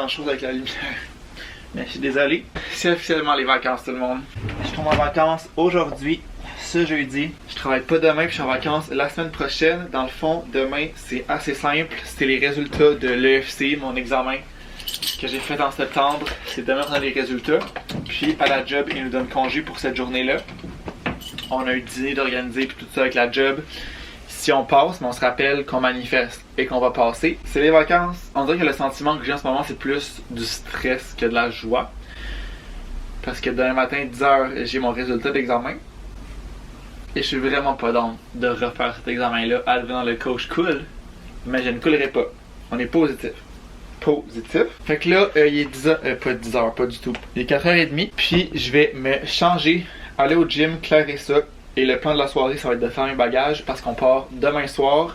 grand chose avec la lumière. Mais je suis désolé. C'est officiellement les vacances, tout le monde. Je tombe en vacances aujourd'hui, ce jeudi. Je travaille pas demain, puis je suis en vacances la semaine prochaine. Dans le fond, demain, c'est assez simple. C'est les résultats de l'EFC, mon examen que j'ai fait en septembre. C'est demain qu'on a les résultats. Puis à la job, ils nous donnent congé pour cette journée-là. On a eu le dîner d'organiser, puis tout ça avec la job. Si on passe, mais on se rappelle qu'on manifeste et qu'on va passer. C'est les vacances. On dirait que le sentiment que j'ai en ce moment, c'est plus du stress que de la joie. Parce que demain matin, 10h, j'ai mon résultat d'examen. Et je suis vraiment pas down de refaire cet examen-là. Advenant le coach cool, mais je ne coulerai pas. On est positif. Positif. Fait que là, il est 10h, pas 10h, pas du tout. Il est 4h30, puis je vais me changer, aller au gym, clairer ça. Et le plan de la soirée, ça va être de faire mes bagages parce qu'on part demain soir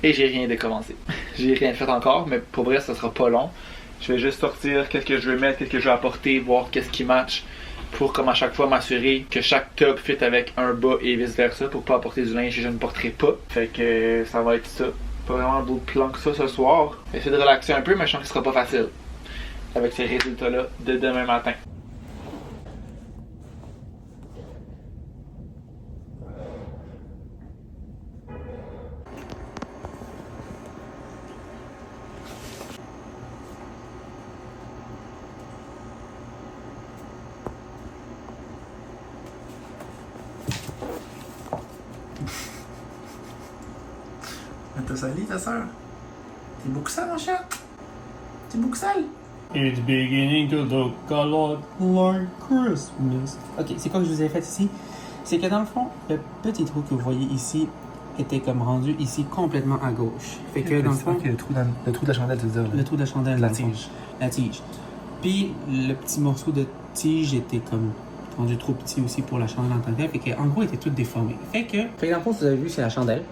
et j'ai rien décommensé. J'ai rien fait encore, mais pour vrai, ça sera pas long. Je vais juste sortir qu'est-ce que je veux mettre, qu'est-ce que je veux apporter, voir qu'est-ce qui match pour comme à chaque fois m'assurer que chaque top fit avec un bas et vice versa pour pas apporter du linge que je ne porterai pas. Fait que ça va être ça. Pas vraiment d'autres plans que ça ce soir. Essayer de relaxer un peu, mais je sens que ce sera pas facile avec ces résultats-là de demain matin. T'as sali ta soeur? T'es beaucoup sale mon chat? T'es beaucoup sale? It's beginning to look a lot like Christmas. Ok, c'est quoi que je vous ai fait ici? C'est que dans le fond, le petit trou que vous voyez ici était comme rendu ici complètement à gauche. Fait que dans le fond... le trou de la chandelle, tu veux dire. Le trou de la chandelle, La dans le fond. tige. La tige. Puis le petit morceau de tige était comme rendu trop petit aussi pour la chandelle en tant que telle. Fait que en gros, il était tout déformé. Fait que dans le fond, vous avez vu, c'est la chandelle.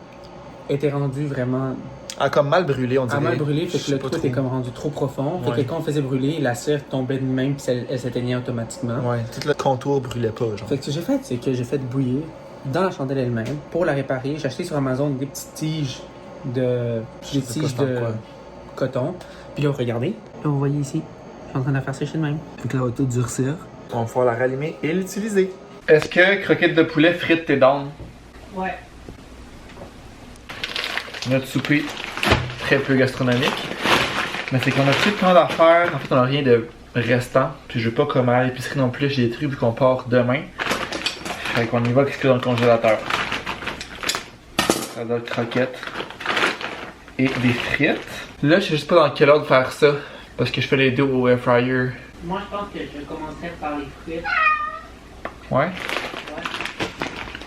Était rendu vraiment Ah, comme mal brûlé, on dirait. mal brûlé, fait que le trou était comme rendu trop profond. Fait que quand on faisait brûler, la cire tombait de même puis elle s'éteignait automatiquement. Ouais, tout le contour brûlait pas, genre. Fait que ce que j'ai fait, c'est que j'ai fait bouillir dans la chandelle elle-même pour la réparer. J'ai acheté sur Amazon des petites tiges de coton. Puis là, regardez. Là, vous voyez ici, je suis en train de faire sécher de même. Fait que là, on va tout durcir. On va pouvoir la rallumer et l'utiliser. Est-ce que croquettes de poulet frites t'es down? Ouais. Notre souper très peu gastronomique. Mais c'est qu'on a plus de temps d'affaires. En fait, on a rien de restant. Puis je veux pas comme à l'épicerie non plus. J'ai des trucs vu qu'on part demain. Fait qu'on y va qu'est-ce qu'il y a dans le congélateur. Ça doit être croquettes et des frites. Là, je sais juste pas dans quel ordre faire ça. Parce que je fais les deux au air fryer. Moi, je pense que je commencerais par les frites. Ouais?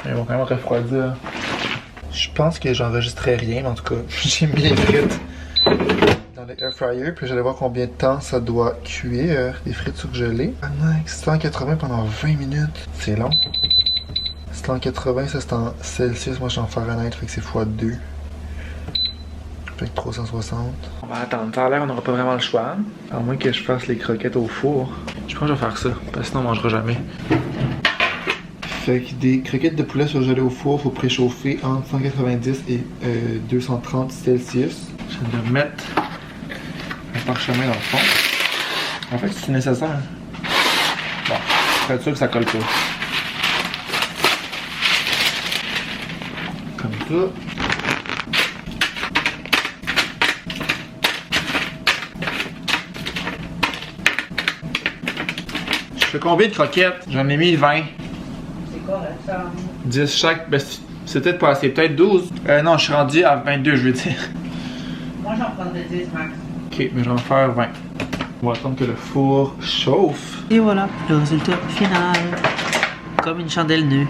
Ils vont quand même refroidir. Je pense que j'enregistrais rien, mais en tout cas, j'ai mis les frites dans le air fryer, puis j'allais voir combien de temps ça doit cuire, les frites surgelées. Ah non, 180 pendant 20 minutes, c'est long. 180, ça c'est en Celsius, moi je suis en Fahrenheit, fait que c'est x2. Fait que 360. On va attendre, ça a l'air on n'aura pas vraiment le choix, à moins que je fasse les croquettes au four. Je pense que je vais faire ça, parce que sinon on mangera jamais. Fait que des croquettes de poulet surgelées au four, faut préchauffer entre 190 et 230 Celsius. Je vais mettre un parchemin dans le fond. En fait, c'est nécessaire. Bon, pour être sûr que ça colle pas. Comme ça. Je fais combien de croquettes? J'en ai mis 20. C'est correct, ça. 10 chaque, ben c'est peut-être pas assez, peut-être 12. Non, je suis rendu à 22, je veux dire. Moi, j'en prendrais 10 max. Ok, mais je vais en faire 20. On va attendre que le four chauffe. Et voilà, le résultat final. Comme une chandelle nue.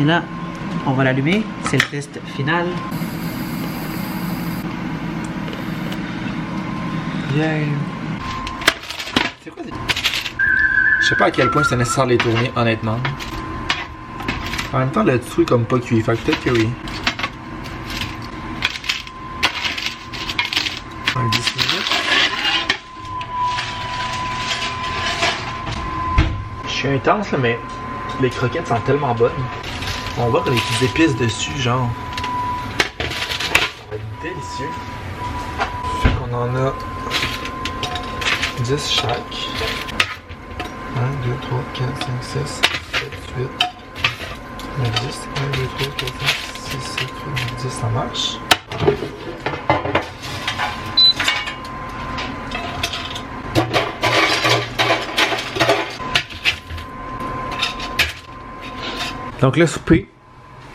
Et là, on va l'allumer. C'est le test final. Bien. C'est quoi Je sais pas à quel point c'est nécessaire de les tourner, honnêtement. En même temps, le dessous est comme pas cuit, fait que peut-être que oui. 10 minutes. Je suis intense là, mais les croquettes sont tellement bonnes. On va voir les petites épices dessus, genre. Ça va être délicieux. Fait qu'on en a 10 chaque. 1, 2, 3, 4, 5, 6, 7, 8, 9, 10. 1, 2, 3, 4, 5, 6, 7, 8, 10, ça marche. Donc le souper,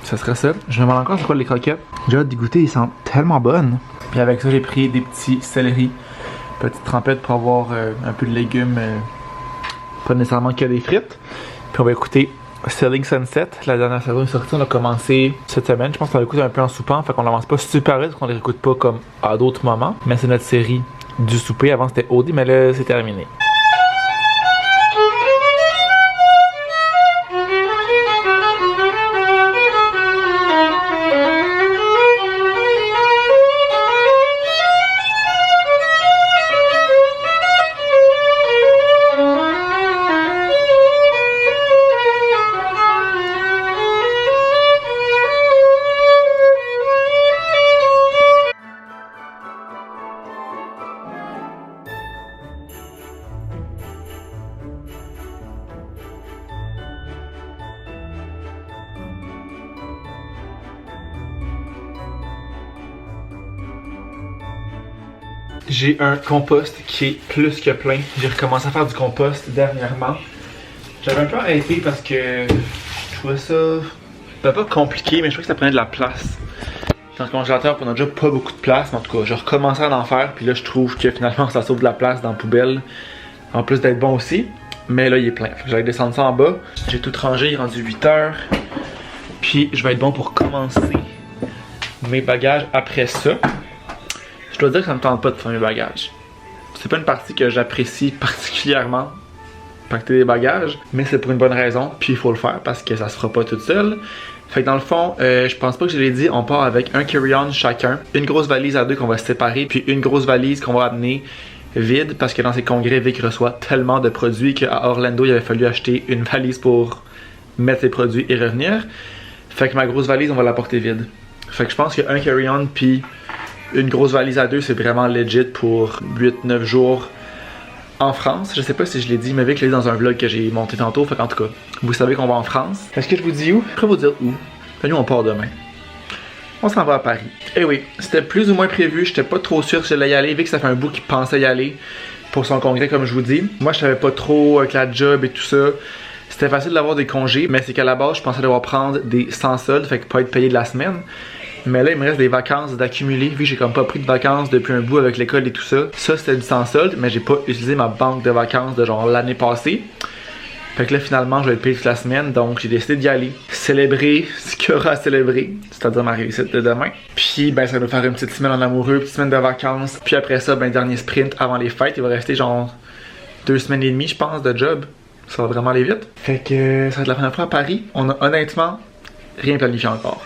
ça serait ça. Je me demande encore c'est quoi les croquettes. J'ai hâte d'y goûter, ils sentent tellement bonnes. Puis avec ça, j'ai pris des petits céleris, petite trempette pour avoir un peu de légumes, pas nécessairement que des frites. Puis on va écouter Selling Sunset. La dernière saison est sortie, on a commencé cette semaine. Je pense qu'on l'écoute un peu en soupant, fait qu'on l'avance pas super vite, parce qu'on les écoute pas comme à d'autres moments. Mais c'est notre série du souper. Avant c'était OD, mais là c'est terminé. J'ai un compost qui est plus que plein. J'ai recommencé à faire du compost dernièrement. J'avais un peu arrêté parce que je trouvais ça pas compliqué, mais je trouvais que ça prenait de la place. Dans le congélateur, on a déjà pas beaucoup de place, mais en tout cas, je recommençais à en faire, puis là, je trouve que finalement, ça sauve de la place dans la poubelle. En plus d'être bon aussi. Mais là, il est plein. Fait que j'allais descendre ça en bas. J'ai tout rangé, il est rendu 8h. Puis, je vais être bon pour commencer mes bagages après ça. Je dois dire que ça me tente pas de faire mes bagages. C'est pas une partie que j'apprécie particulièrement, pacter des bagages, mais c'est pour une bonne raison, puis il faut le faire parce que ça se fera pas tout seul. Fait que dans le fond, je pense pas que je l'ai dit, on part avec un carry-on chacun, une grosse valise à deux qu'on va se séparer, puis une grosse valise qu'on va amener vide parce que dans ces congrès, Vic reçoit tellement de produits qu'à Orlando, il avait fallu acheter une valise pour mettre ses produits et revenir. Fait que ma grosse valise, on va la porter vide. Fait que je pense qu'un carry-on puis une grosse valise à deux, c'est vraiment legit pour 8-9 jours en France. Je sais pas si je l'ai dit, mais Vic l'a dit dans un vlog que j'ai monté tantôt. Fait qu'en tout cas, vous savez qu'on va en France. Est-ce que je vous dis où? Je peux vous dire où. Fait nous, on part demain. On s'en va à Paris. Eh oui, c'était plus ou moins prévu. J'étais pas trop sûr si j'allais y aller. Vic, ça fait un bout qu'il pensait y aller pour son congrès, comme je vous dis. Moi, je savais pas trop avec la job et tout ça. C'était facile d'avoir des congés, mais c'est qu'à la base, je pensais devoir prendre des sans soldes, fait que pas être payé de la semaine. Mais là, il me reste des vacances d'accumuler, vu que j'ai comme pas pris de vacances depuis un bout avec l'école et tout ça. Ça, c'était du sans solde, mais j'ai pas utilisé ma banque de vacances de genre l'année passée. Fait que là, finalement, je vais être payé toute la semaine, donc j'ai décidé d'y aller. Célébrer ce qu'il y aura à célébrer, c'est-à-dire ma réussite de demain. Puis, ben, ça va nous faire une petite semaine en amoureux, une petite semaine de vacances. Puis après ça, ben, dernier sprint avant les fêtes. Il va rester genre 2 semaines et demie, je pense, de job. Ça va vraiment aller vite. Fait que ça va être la première fois à Paris. On a honnêtement rien planifié encore.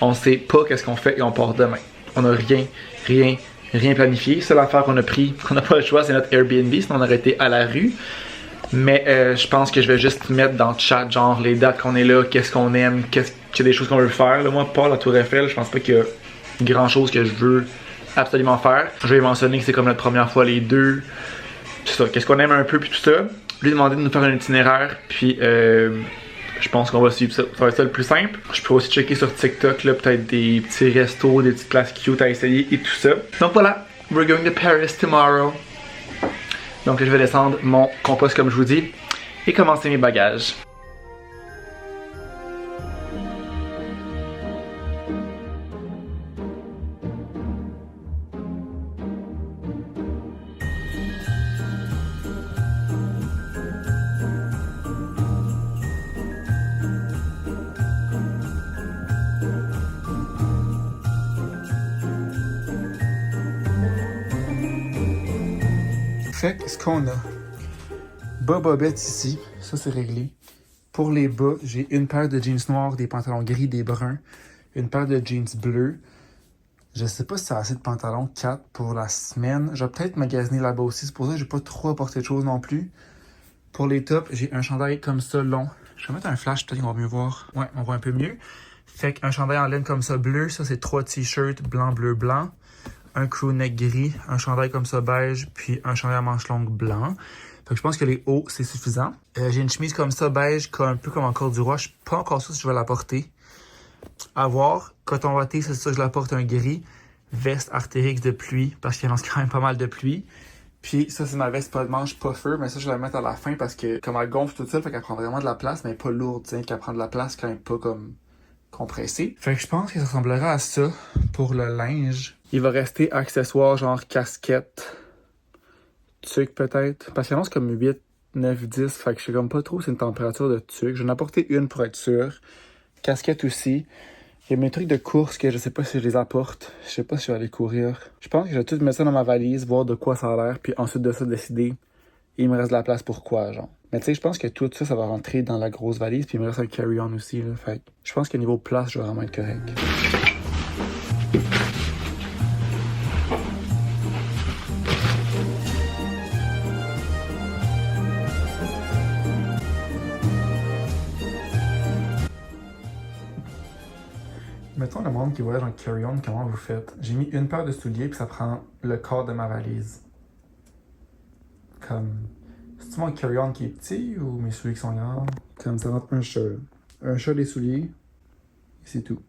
On sait pas qu'est-ce qu'on fait et on part demain. On a rien planifié. Seule affaire qu'on a pris, qu'on n'a pas le choix, c'est notre Airbnb, sinon on aurait été à la rue. Mais je pense que je vais juste mettre dans le chat genre les dates qu'on est là, qu'est-ce qu'on aime, qu'est-ce qu'il y a des choses qu'on veut faire. Là, moi, pas la Tour Eiffel, je pense pas qu'il y a grand chose que je veux absolument faire. Je vais mentionner que c'est comme notre première fois les deux. C'est ça, qu'est-ce qu'on aime un peu puis tout ça. Lui demander de nous faire un itinéraire, puis je pense qu'on va suivre ça. Ça va être ça le plus simple. Je peux aussi checker sur TikTok, là, peut-être des petits restos, des petites places cute à essayer et tout ça. Donc voilà, we're going to Paris tomorrow. Donc là, je vais descendre mon compost comme je vous dis et commencer mes bagages. Fait que ce qu'on a, bas bobette ici, ça c'est réglé. Pour les bas, j'ai une paire de jeans noirs, des pantalons gris, des bruns, une paire de jeans bleus. Je sais pas si ça a assez de pantalons, 4 pour la semaine. Je vais peut-être magasiner là-bas aussi, c'est pour ça que j'ai pas trop apporté de choses non plus. Pour les tops, j'ai un chandail comme ça long. Je vais mettre un flash, peut-être qu'on va mieux voir. Ouais, on voit un peu mieux. Fait qu'un chandail en laine comme ça bleu, ça c'est 3 t-shirts blanc, bleu, blanc. un crewneck gris, un chandail comme ça beige, puis un chandail à manches longues blanc. Fait que je pense que les hauts, c'est suffisant. J'ai une chemise comme ça beige, un peu comme en corde du roi. Je suis pas encore sûr si je vais la porter. À voir. Coton watté, c'est sûr que je la porte un gris. Veste Arc'teryx de pluie, parce qu'il annonce quand même pas mal de pluie. Puis ça, c'est ma veste pas de manche puffer, mais ça, je vais la mettre à la fin parce que comme elle gonfle toute seule, fait qu'elle prend vraiment de la place, mais elle est pas lourde, tu sais, qu'elle prend de la place quand même pas comme compressée. Fait que je pense que ça ressemblera à ça pour le linge. Il va rester accessoires genre casquette, tuque peut-être, parce qu'il annonce comme 8, 9, 10, fait que je sais comme pas trop c'est une température de tuque. Je vais en apporter une pour être sûr. Casquette aussi. Il y a mes trucs de course que je sais pas si je les apporte. Je sais pas si je vais aller courir. Je pense que je vais tout mettre ça dans ma valise, voir de quoi ça a l'air, puis ensuite de ça décider. Il me reste de la place pour quoi, genre. Mais tu sais, je pense que tout ça, ça va rentrer dans la grosse valise, puis il me reste un carry-on aussi, là. Fait que je pense que niveau place, je vais vraiment être correct. Mettons le monde qui voyage en carry-on, comment vous faites? J'ai mis une paire de souliers puis ça prend le quart de ma valise. Comme... C'est-tu mon carry-on qui est petit ou mes souliers qui sont grands? Comme ça rentre un chat, des souliers, et c'est tout.